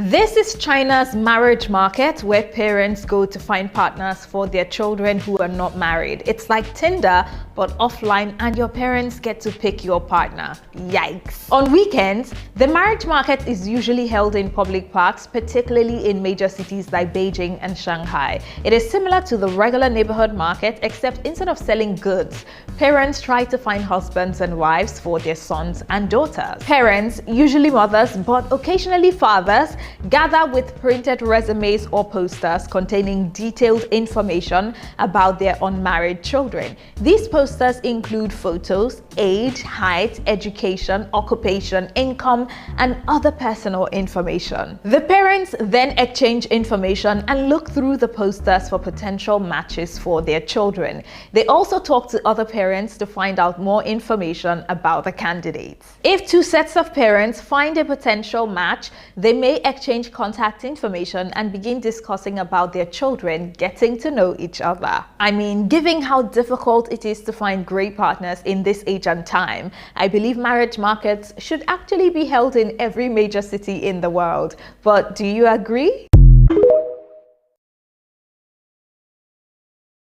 This is China's marriage market, where parents go to find partners for their children who are not married. It's like Tinder, but offline, and your parents get to pick your partner. Yikes. On weekends, the marriage market is usually held in public parks, particularly in major cities like Beijing and Shanghai. It is similar to the regular neighborhood market, except instead of selling goods, parents try to find husbands and wives for their sons and daughters. Parents, usually mothers, but occasionally fathers, gather with printed resumes or posters containing detailed information about their unmarried children. These posters include photos, age, height, education, occupation, income, and other personal information. The parents then exchange information and look through the posters for potential matches for their children. They also talk to other parents to find out more information about the candidates. If two sets of parents find a potential match, they may exchange contact information and begin discussing about their children, getting to know each other. I mean, given how difficult it is to find great partners in this age and time, I believe marriage markets should actually be held in every major city in the world. But do you agree?